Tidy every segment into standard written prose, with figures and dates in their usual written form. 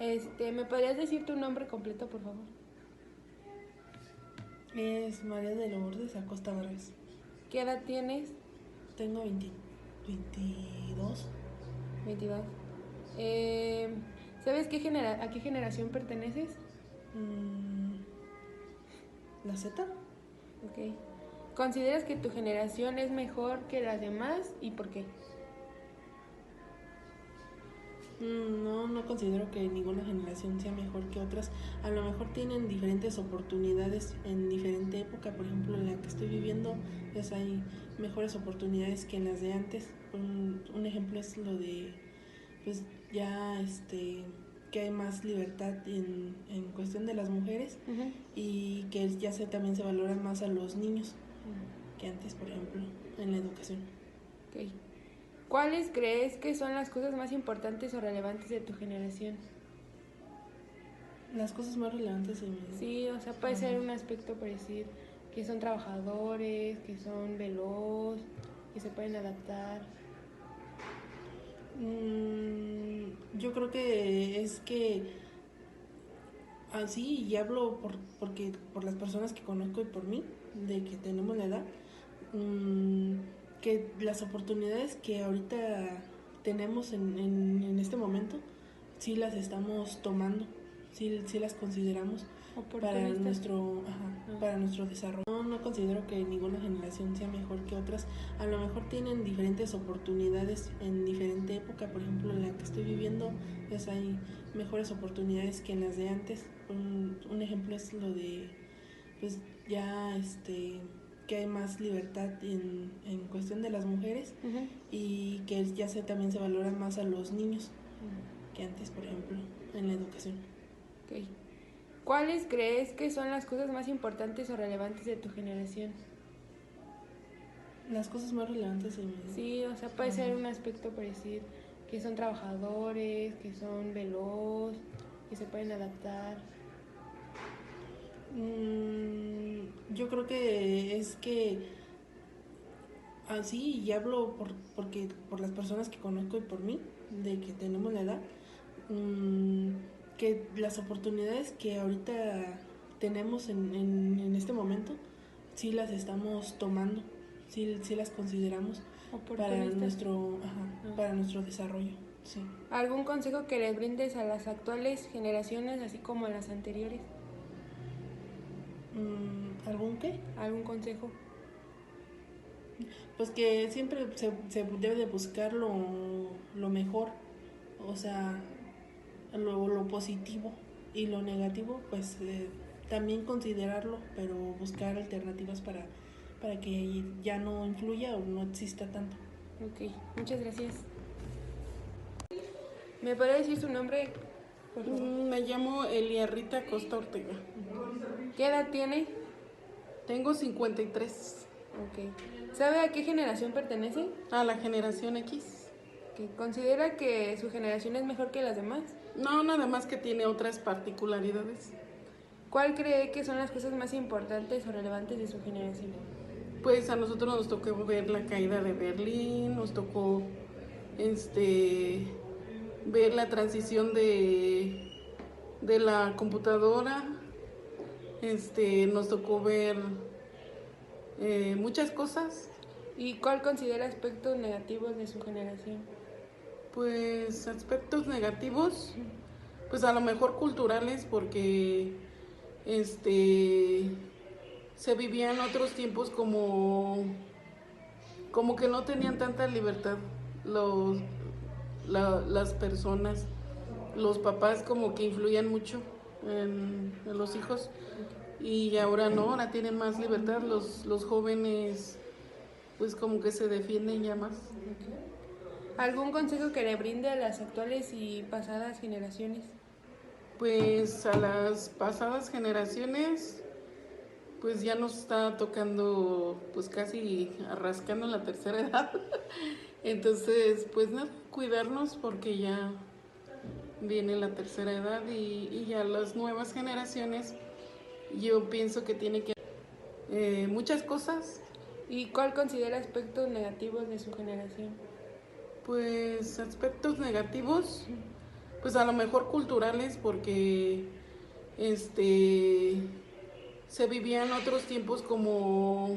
¿Me podrías decir tu nombre completo, por favor? Es María de Lourdes Acosta Vargas. ¿Qué edad tienes? Tengo 22. 22. ¿Sabes a qué generación perteneces? ¿La Z? Ok. ¿Consideras que tu generación es mejor que las demás y por qué? No considero que ninguna generación sea mejor que otras. A lo mejor tienen diferentes oportunidades en diferente época. Por ejemplo, en la que estoy viviendo, pues hay mejores oportunidades que en las de antes. Un ejemplo es lo de, pues ya que hay más libertad en cuestión de las mujeres. Uh-huh. Y que también se valoran más a los niños que antes, por ejemplo, en la educación. Okay. ¿Cuáles crees que son las cosas más importantes o relevantes de tu generación? Las cosas más relevantes en mi... Sí, o sea, puede ser un aspecto por decir que son trabajadores, que son veloz, que se pueden adaptar. Yo creo que es que así, y hablo por las personas que conozco y por mí, de que tenemos la edad, que las oportunidades que ahorita tenemos en este momento, sí las estamos tomando, sí las consideramos para nuestro desarrollo. No considero que ninguna generación sea mejor que otras. A lo mejor tienen diferentes oportunidades en diferente época. Por ejemplo, en la que estoy viviendo, pues hay mejores oportunidades que en las de antes. Un ejemplo es lo de, pues ya que hay más libertad en cuestión de las mujeres. Uh-huh. Y que también se valoran más a los niños que antes, por ejemplo, en la educación. Okay. ¿Cuáles crees que son las cosas más importantes o relevantes de tu generación? Las cosas más relevantes en mi... Sí, o sea, puede ser un aspecto por decir que son trabajadores, que son veloz, que se pueden adaptar. Yo creo que es que así, y hablo por las personas que conozco y por mí, de que tenemos la edad, que las oportunidades que ahorita tenemos en este momento, sí las estamos tomando, sí las consideramos para nuestro desarrollo. Sí. ¿Algún consejo que le brindes a las actuales generaciones, así como a las anteriores? ¿Algún qué? ¿Algún consejo? Pues que siempre se debe de buscar lo mejor, o sea, lo positivo, y lo negativo pues también considerarlo, pero buscar alternativas para que ya no influya o no exista tanto. Ok, muchas gracias. ¿Me podría decir su nombre, por favor? Me llamo Elia Rita Costa Ortega. ¿Qué edad tiene? Tengo 53. Ok. ¿Sabe a qué generación pertenece? A la generación X. Okay. ¿Considera que su generación es mejor que las demás? No, nada más que tiene otras particularidades. ¿Cuál cree que son las cosas más importantes o relevantes de su generación? Pues a nosotros nos tocó ver la caída de Berlín, nos tocó ver la transición de la computadora, nos tocó ver muchas cosas. ¿Y cuál considera aspectos negativos de su generación? Pues aspectos negativos, pues a lo mejor culturales, porque se vivían otros tiempos como que no tenían tanta libertad las personas, los papás como que influían mucho en los hijos, y ahora no, ahora tienen más libertad, los jóvenes pues como que se defienden ya más. ¿Algún consejo que le brinde a las actuales y pasadas generaciones? Pues a las pasadas generaciones pues ya nos está tocando pues casi rascando la tercera edad. Entonces pues nada, cuidarnos porque ya viene la tercera edad, y ya las nuevas generaciones yo pienso que tiene que muchas cosas. ¿Y cuál considera aspectos negativos de su generación? Pues aspectos negativos, pues a lo mejor culturales, porque se vivían otros tiempos como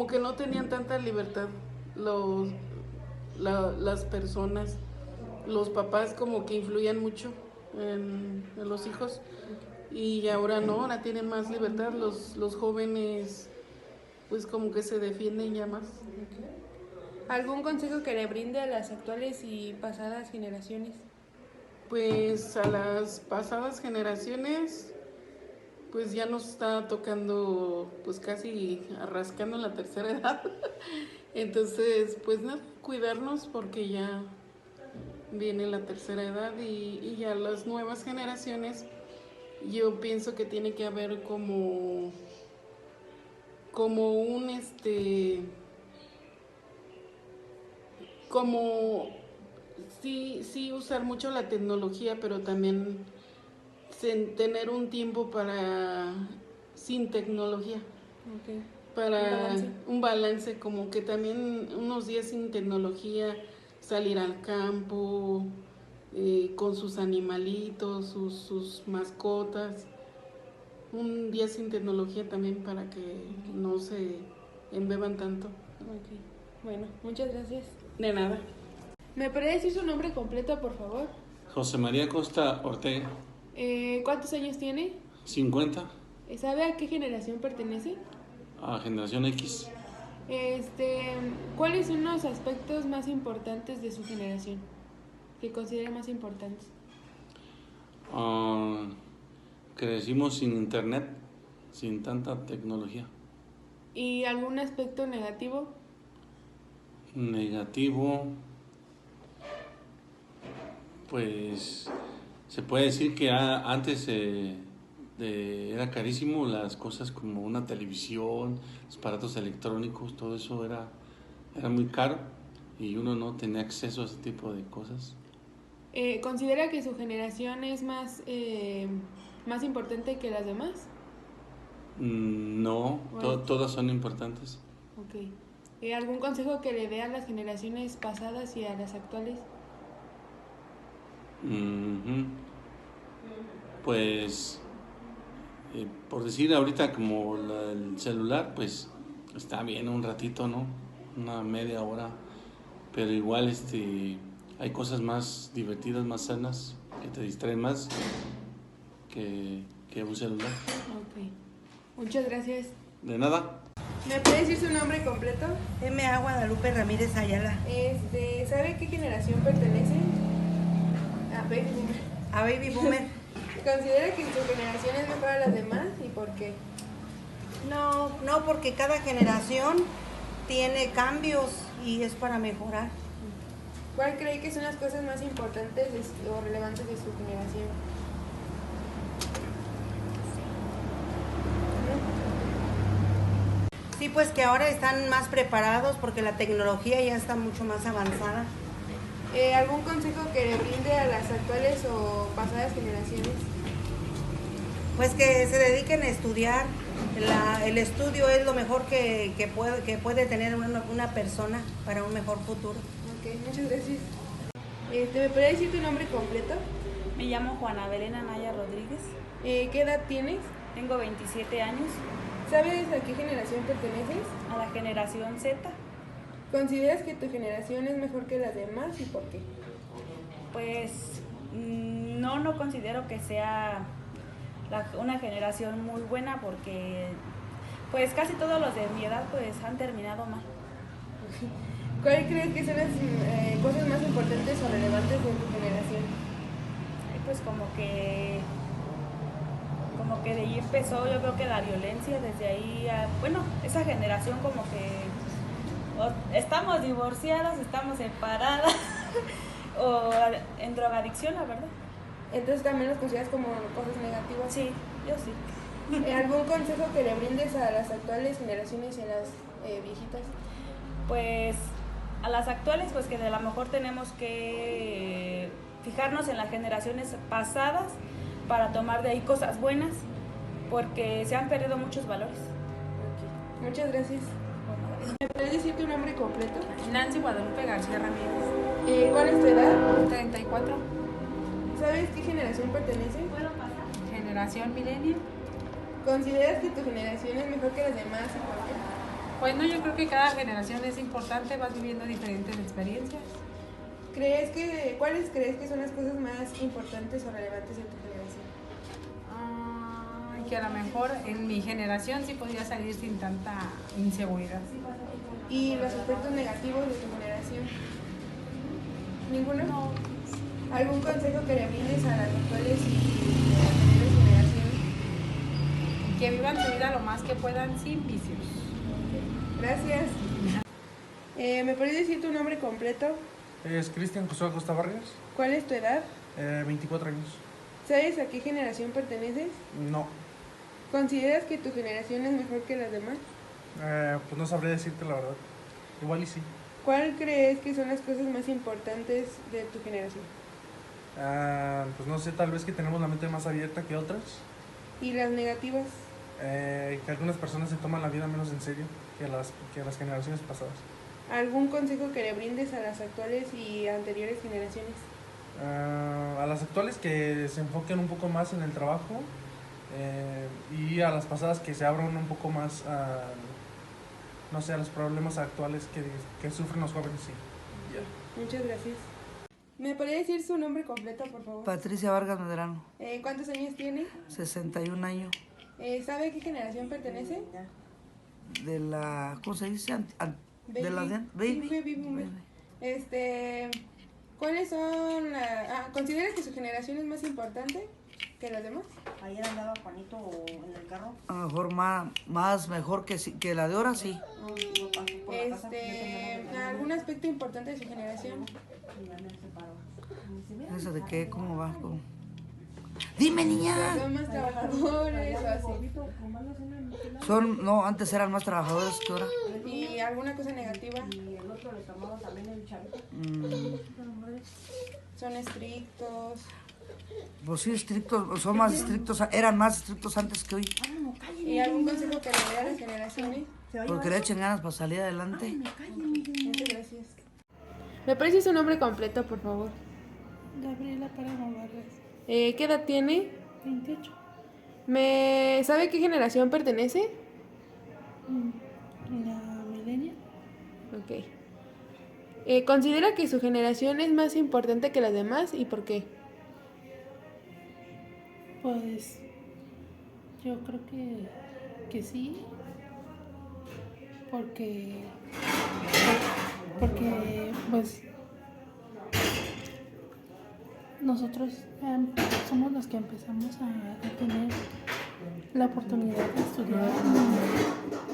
que no tenían tanta libertad las personas, los papás como que influían mucho en los hijos, y ahora no, ahora tienen más libertad, los jóvenes pues como que se defienden ya más. ¿Algún consejo que le brinde a las actuales y pasadas generaciones? Pues a las pasadas generaciones pues ya nos está tocando pues casi rascando la tercera edad. Entonces pues nada, cuidarnos porque ya viene la tercera edad, y ya las nuevas generaciones yo pienso que tiene que haber como un como sí usar mucho la tecnología, pero también tener un tiempo para sin tecnología. Okay. Para un balance, como que también unos días sin tecnología, salir al campo con sus animalitos, sus mascotas. Un día sin tecnología también para que no se embeban tanto. Okay. Bueno, muchas gracias. De nada. ¿Me podría decir su nombre completo, por favor? José María Costa Ortega. ¿Cuántos años tiene? 50. ¿Sabe a qué generación pertenece? A generación X. ¿Cuáles son los aspectos más importantes de su generación que considera más importantes? Crecimos sin internet, sin tanta tecnología. ¿Y algún aspecto negativo? Negativo, pues se puede decir que antes era carísimo las cosas como una televisión, los aparatos electrónicos, todo eso era muy caro y uno no tenía acceso a ese tipo de cosas. ¿Considera que su generación es más importante que las demás? No, Bueno. Todas son importantes. Ok. ¿Algún consejo que le dé a las generaciones pasadas y a las actuales? Pues, por decir ahorita como el celular, pues está bien un ratito, ¿no? Una media hora, pero igual hay cosas más divertidas, más sanas, que te distraen más que un celular. Ok. Muchas gracias. De nada. ¿Me puede decir su nombre completo? M.A. Guadalupe Ramírez Ayala. ¿Sabe a qué generación pertenece? A Baby Boomer. A Baby Boomer. ¿Considera que su generación es mejor a las demás y por qué? No, porque cada generación tiene cambios y es para mejorar. ¿Cuál cree que son las cosas más importantes o relevantes de su generación? Sí, pues que ahora están más preparados porque la tecnología ya está mucho más avanzada. ¿Algún consejo que le brinde a las actuales o pasadas generaciones? Pues que se dediquen a estudiar. El estudio es lo mejor que puede tener una persona para un mejor futuro. Ok, muchas gracias. ¿Me podría decir tu nombre completo? Me llamo Juana Belén Anaya Rodríguez. ¿Qué edad tienes? Tengo 27 años. ¿Sabes a qué generación perteneces? A la generación Z. ¿Consideras que tu generación es mejor que las demás y por qué? Pues no considero que sea una generación muy buena porque pues casi todos los de mi edad pues han terminado mal. ¿Cuál crees que son las cosas más importantes o relevantes de tu generación? Y pues como que de ahí empezó, yo creo que la violencia, desde ahí, bueno, esa generación como que estamos divorciadas, estamos separadas o en drogadicción, la verdad. Entonces también los consideras como cosas negativas. Sí, yo sí. ¿Algún consejo que le brindes a las actuales generaciones y a las viejitas? Pues a las actuales, pues que a lo mejor tenemos que fijarnos en las generaciones pasadas para tomar de ahí cosas buenas, porque se han perdido muchos valores. Okay. Muchas gracias. ¿Me puedes decir tu nombre completo? Nancy Guadalupe García Ramírez. ¿Cuál es tu edad? 34. ¿Sabes qué generación pertenece? Generación millennial. ¿Consideras que tu generación es mejor que las demás y por qué? Bueno, yo creo que cada generación es importante, vas viviendo diferentes experiencias. ¿Cuáles crees que son las cosas más importantes o relevantes de tu generación? Que a lo mejor en mi generación sí podía salir sin tanta inseguridad. ¿Y los aspectos negativos de tu generación? ¿Ninguno? No. ¿Algún consejo que le brindes a las actuales y anteriores generaciones? Que vivan su vida lo más que puedan sin vicios. Gracias. ¿Me podrías decir tu nombre completo? Es Cristian Josué Acosta Vargas, ¿Cuál es tu edad? 24 años. ¿Sabes a qué generación perteneces? No, ¿Consideras que tu generación es mejor que las demás? pues no sabría decirte la verdad. Igual y sí. ¿Cuál crees que son las cosas más importantes de tu generación? Pues no sé, tal vez que tenemos la mente más abierta que otras. ¿Y las negativas? Que algunas personas se toman la vida menos en serio que las generaciones pasadas. ¿Algún consejo que le brindes a las actuales y anteriores generaciones? A las actuales que se enfoquen un poco más en el trabajo y a las pasadas que se abran un poco más a, no sé, a los problemas actuales que sufren los jóvenes. Sí. Muchas gracias. ¿Me podría decir su nombre completo, por favor? Patricia Vargas Medrano, ¿Cuántos años tiene? 61 años, ¿Sabe a qué generación pertenece? de la, ¿cómo se dice? De la Sí, baby boomer. ¿Cuáles son ¿considera que su generación es más importante que las demás? Ayer andaba Juanito en el carro. A lo mejor más mejor que la de ahora, sí. ¿Algún aspecto importante de su generación? ¿Eso de qué? ¿Cómo va? ¿Cómo? ¡Dime, niña! ¿Son más trabajadores o así? No, antes eran más trabajadores que ahora. ¿Y alguna cosa negativa? ¿Son estrictos? Pues sí, estrictos, son más estrictos, eran más estrictos antes que hoy. ¿Y algún consejo que le dé a las generaciones? Porque le echen ganas para salir adelante. Muchas gracias. ¿Me parece su nombre completo, por favor? Gabriela Páramo Vargas, ¿Qué edad tiene? 28. ¿Sabe qué generación pertenece? La millennial. Ok. ¿Considera que su generación es más importante que las demás y por qué? Pues yo creo que sí, porque pues nosotros somos los que empezamos a tener la oportunidad de estudiar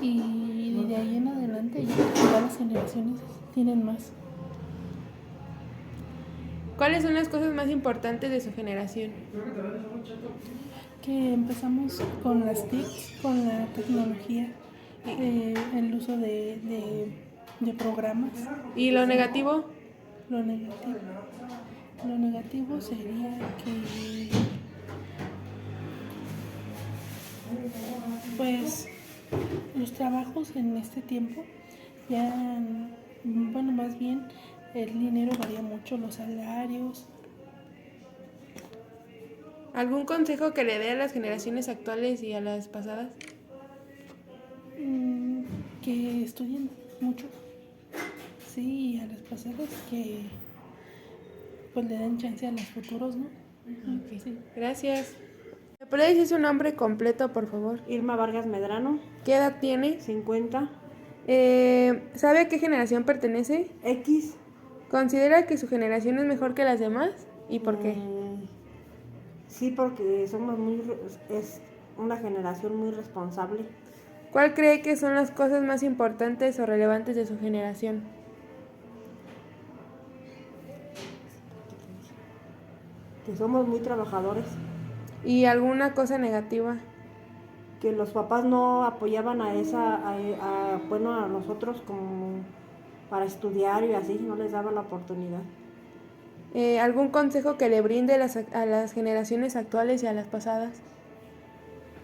y de ahí en adelante ya las generaciones tienen más. ¿Cuáles son las cosas más importantes de su generación? Que empezamos con las TICs, con la tecnología, el uso de programas. ¿Y lo negativo? Lo negativo sería que pues los trabajos en este tiempo ya, bueno, más bien el dinero varía mucho, los salarios. ¿Algún consejo que le dé a las generaciones actuales y a las pasadas? Que estudien mucho. Sí, y a las pasadas que pues le den chance a los futuros, ¿no? Okay. Sí. Gracias. ¿Me puede decir su nombre completo, por favor? Irma Vargas Medrano, ¿Qué edad tiene? 50, ¿Sabe a qué generación pertenece? X. ¿Considera que su generación es mejor que las demás? ¿Y por qué? Sí, porque es una generación muy responsable. ¿Cuál cree que son las cosas más importantes o relevantes de su generación? Que somos muy trabajadores. ¿Y alguna cosa negativa? Que los papás no apoyaban a nosotros como para estudiar y así, no les daban la oportunidad. ¿Algún consejo que le brinde a las generaciones actuales y a las pasadas?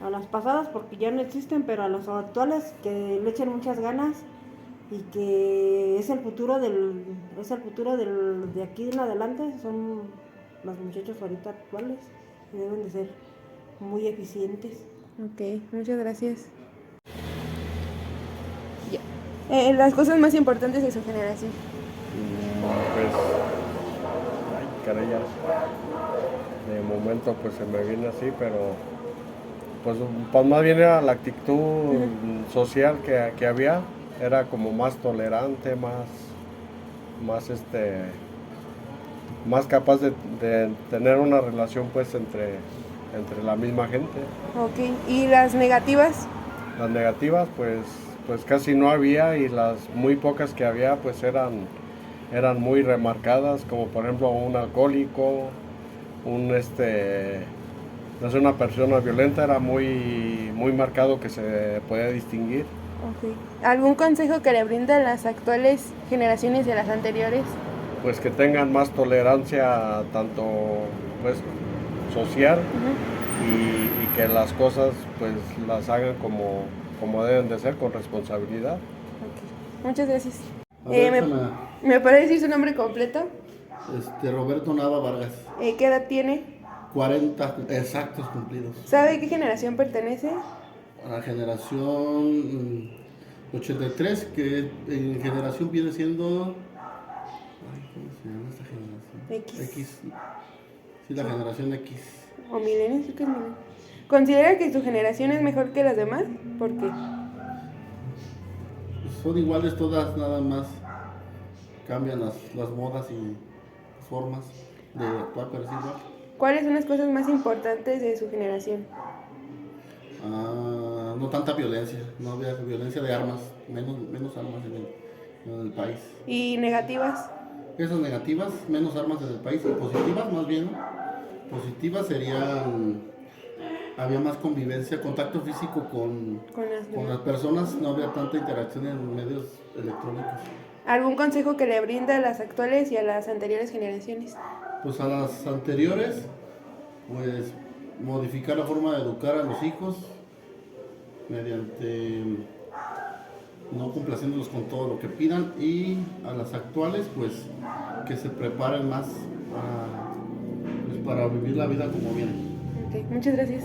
A las pasadas porque ya no existen, pero a los actuales que le echen muchas ganas y que es el futuro de aquí en adelante, son los muchachos ahorita actuales deben de ser muy eficientes. Ok, muchas gracias. Las cosas más importantes de su generación. Pues, ay, caray, ya. De momento pues se me viene así, pero pues más bien era la actitud social que había, era como más tolerante, más capaz de tener una relación pues entre la misma gente. Ok, ¿y las negativas? Las negativas pues casi no había, y las muy pocas que había pues eran muy remarcadas, como por ejemplo un alcohólico, una persona violenta, era muy marcado que se podía distinguir. Okay. ¿Algún consejo que le brindan las actuales generaciones de las anteriores? Pues que tengan más tolerancia, tanto pues social, y que las cosas pues las hagan como deben de ser, con responsabilidad. Okay. Muchas gracias. Ver, ¿Me puede decir su nombre completo? Roberto Nava Vargas. ¿Qué edad tiene? 40 exactos cumplidos. ¿Sabe qué generación pertenece? A la generación 83, que en generación viene siendo... ¿Cómo se llama esta generación? X. Sí, la generación X. ¿O milenios? ¿Qué es milenio? ¿Considera que su generación es mejor que las demás? ¿Por qué? Son iguales todas, nada más cambian las modas y formas de actuar, pero es igual. ¿Cuáles son las cosas más importantes de su generación? No tanta violencia, no había violencia de armas, menos armas en el país. ¿Y negativas? Esas negativas, menos armas en el país, y positivas más bien. Positivas serían, había más convivencia, contacto físico con las personas, no había tanta interacción en medios electrónicos. ¿Algún consejo que le brinda a las actuales y a las anteriores generaciones? Pues a las anteriores, pues modificar la forma de educar a los hijos mediante no complaciéndolos con todo lo que pidan, y a las actuales pues que se preparen más para vivir la vida como viene. Okay, muchas gracias.